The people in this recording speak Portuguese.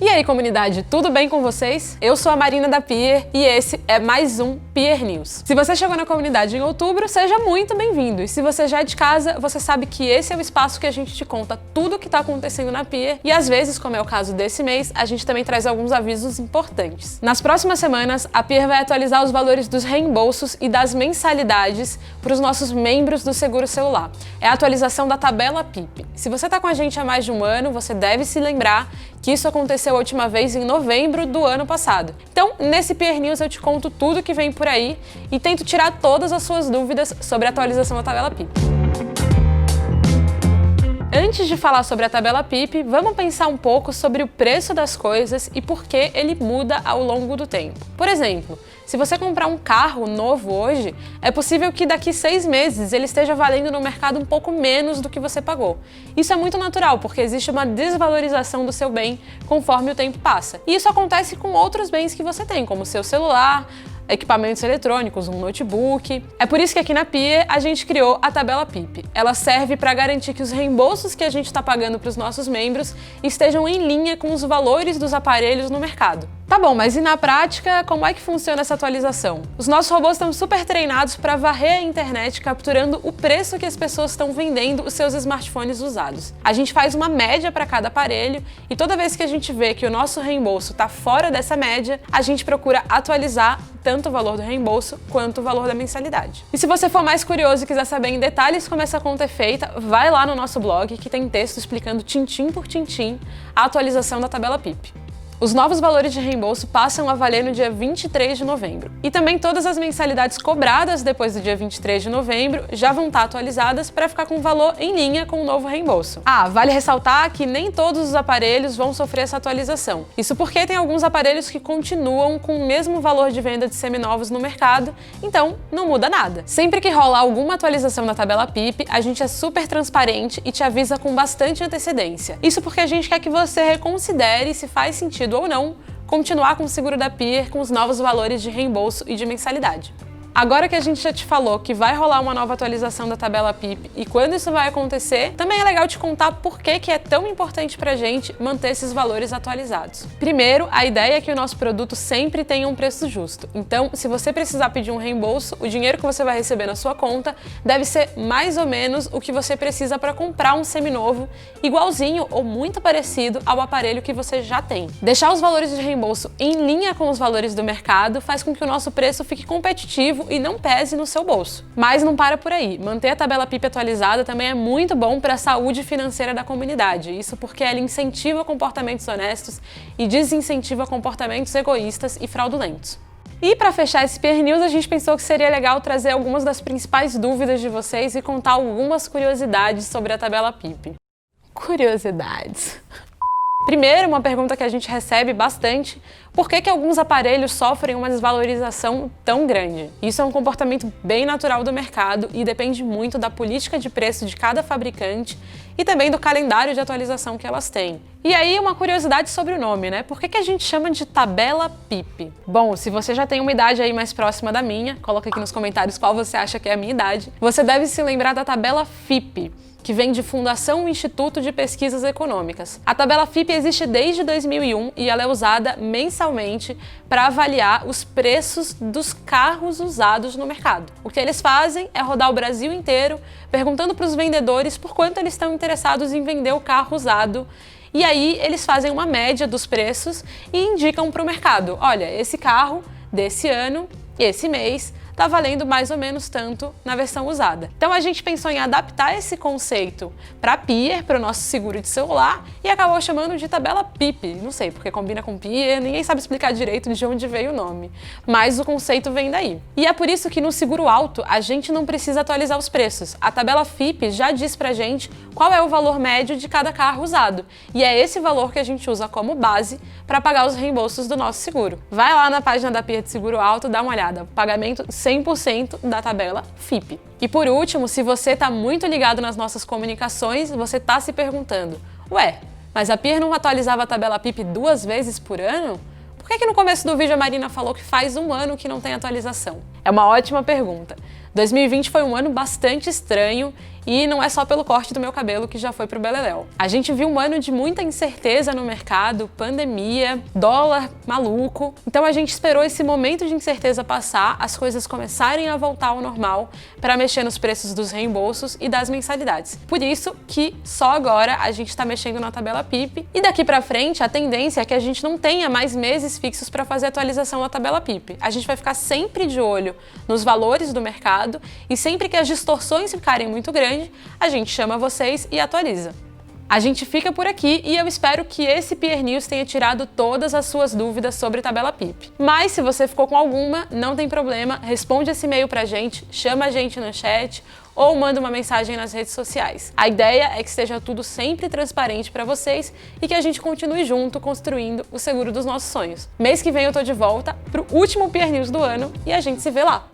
E aí, comunidade, tudo bem com vocês? Eu sou a Marina da Pier e esse é mais um Pier News. Se você chegou na comunidade em outubro, seja muito bem-vindo. E se você já é de casa, você sabe que esse é o espaço que a gente te conta tudo o que está acontecendo na Pier e às vezes, como é o caso desse mês, a gente também traz alguns avisos importantes. Nas próximas semanas, a Pier vai atualizar os valores dos reembolsos e das mensalidades para os nossos membros do Seguro Celular. É a atualização da tabela PIP. Se você está com a gente há mais de um ano, você deve se lembrar que isso aconteceu a última vez em novembro do ano passado. Então, nesse Pier News eu te conto tudo que vem por aí e tento tirar todas as suas dúvidas sobre a atualização da tabela PIP. Antes de falar sobre a tabela PIP, vamos pensar um pouco sobre o preço das coisas e por que ele muda ao longo do tempo. Por exemplo, se você comprar um carro novo hoje, é possível que daqui 6 meses ele esteja valendo no mercado um pouco menos do que você pagou. Isso é muito natural, porque existe uma desvalorização do seu bem conforme o tempo passa. E isso acontece com outros bens que você tem, como o seu celular, equipamentos eletrônicos, um notebook. É por isso que aqui na Pier a gente criou a tabela PIP. Ela serve para garantir que os reembolsos que a gente está pagando para os nossos membros estejam em linha com os valores dos aparelhos no mercado. Tá bom, mas e na prática, como é que funciona essa atualização? Os nossos robôs estão super treinados para varrer a internet capturando o preço que as pessoas estão vendendo os seus smartphones usados. A gente faz uma média para cada aparelho e toda vez que a gente vê que o nosso reembolso está fora dessa média, a gente procura atualizar tanto o valor do reembolso quanto o valor da mensalidade. E se você for mais curioso e quiser saber em detalhes como essa conta é feita, vai lá no nosso blog que tem texto explicando tintim por tintim a atualização da tabela PIP. Os novos valores de reembolso passam a valer no dia 23 de novembro. E também todas as mensalidades cobradas depois do dia 23 de novembro já vão estar atualizadas para ficar com o valor em linha com o novo reembolso. Ah, vale ressaltar que nem todos os aparelhos vão sofrer essa atualização. Isso porque tem alguns aparelhos que continuam com o mesmo valor de venda de seminovos no mercado, então não muda nada. Sempre que rola alguma atualização da tabela PIP, a gente é super transparente e te avisa com bastante antecedência. Isso porque a gente quer que você reconsidere se faz sentido ou não continuar com o seguro da Pier com os novos valores de reembolso e de mensalidade. Agora que a gente já te falou que vai rolar uma nova atualização da tabela PIP e quando isso vai acontecer, também é legal te contar por que é tão importante pra gente manter esses valores atualizados. Primeiro, a ideia é que o nosso produto sempre tenha um preço justo. Então, se você precisar pedir um reembolso, o dinheiro que você vai receber na sua conta deve ser mais ou menos o que você precisa para comprar um seminovo, igualzinho ou muito parecido ao aparelho que você já tem. Deixar os valores de reembolso em linha com os valores do mercado faz com que o nosso preço fique competitivo e não pese no seu bolso. Mas não para por aí. Manter a tabela PIP atualizada também é muito bom para a saúde financeira da comunidade. Isso porque ela incentiva comportamentos honestos e desincentiva comportamentos egoístas e fraudulentos. E para fechar esse Pier News, a gente pensou que seria legal trazer algumas das principais dúvidas de vocês e contar algumas curiosidades sobre a tabela PIP. Curiosidades. Primeiro, uma pergunta que a gente recebe bastante: por que alguns aparelhos sofrem uma desvalorização tão grande? Isso é um comportamento bem natural do mercado e depende muito da política de preço de cada fabricante e também do calendário de atualização que elas têm. E aí, uma curiosidade sobre o nome, né? Por que a gente chama de tabela PIP? Bom, se você já tem uma idade aí mais próxima da minha, coloca aqui nos comentários qual você acha que é a minha idade, você deve se lembrar da tabela FIPE, que vem de Fundação Instituto de Pesquisas Econômicas. A tabela FIPE existe desde 2001 e ela é usada mensalmente para avaliar os preços dos carros usados no mercado. O que eles fazem é rodar o Brasil inteiro perguntando para os vendedores por quanto eles estão interessados em vender o carro usado. E aí eles fazem uma média dos preços e indicam para o mercado: olha, esse carro desse ano, esse mês, está valendo mais ou menos tanto na versão usada. Então a gente pensou em adaptar esse conceito para Pier, para o nosso seguro de celular, e acabou chamando de tabela PIP. Não sei, porque combina com Pier, ninguém sabe explicar direito de onde veio o nome, mas o conceito vem daí. E é por isso que no seguro alto a gente não precisa atualizar os preços. A tabela FIPE já diz pra gente qual é o valor médio de cada carro usado, e é esse valor que a gente usa como base para pagar os reembolsos do nosso seguro. Vai lá na página da Pier de Seguro Alto, dá uma olhada. Pagamento 100% da tabela FIPE. E por último, se você está muito ligado nas nossas comunicações, você está se perguntando: ué, mas a Pier não atualizava a tabela PIP 2 vezes por ano? Por que no começo do vídeo a Marina falou que faz um ano que não tem atualização? É uma ótima pergunta. 2020 foi um ano bastante estranho e não é só pelo corte do meu cabelo que já foi pro beleléu. A gente viu um ano de muita incerteza no mercado, pandemia, dólar maluco. Então a gente esperou esse momento de incerteza passar, as coisas começarem a voltar ao normal para mexer nos preços dos reembolsos e das mensalidades. Por isso que só agora a gente está mexendo na tabela PIP e daqui para frente a tendência é que a gente não tenha mais meses fixos para fazer atualização da tabela PIP. A gente vai ficar sempre de olho nos valores do mercado e sempre que as distorções ficarem muito grandes, a gente chama vocês e atualiza. A gente fica por aqui e eu espero que esse PR News tenha tirado todas as suas dúvidas sobre tabela PIP. Mas se você ficou com alguma, não tem problema, responde esse e-mail pra gente, chama a gente no chat ou manda uma mensagem nas redes sociais. A ideia é que esteja tudo sempre transparente para vocês e que a gente continue junto construindo o seguro dos nossos sonhos. Mês que vem eu tô de volta pro último PR News do ano e a gente se vê lá.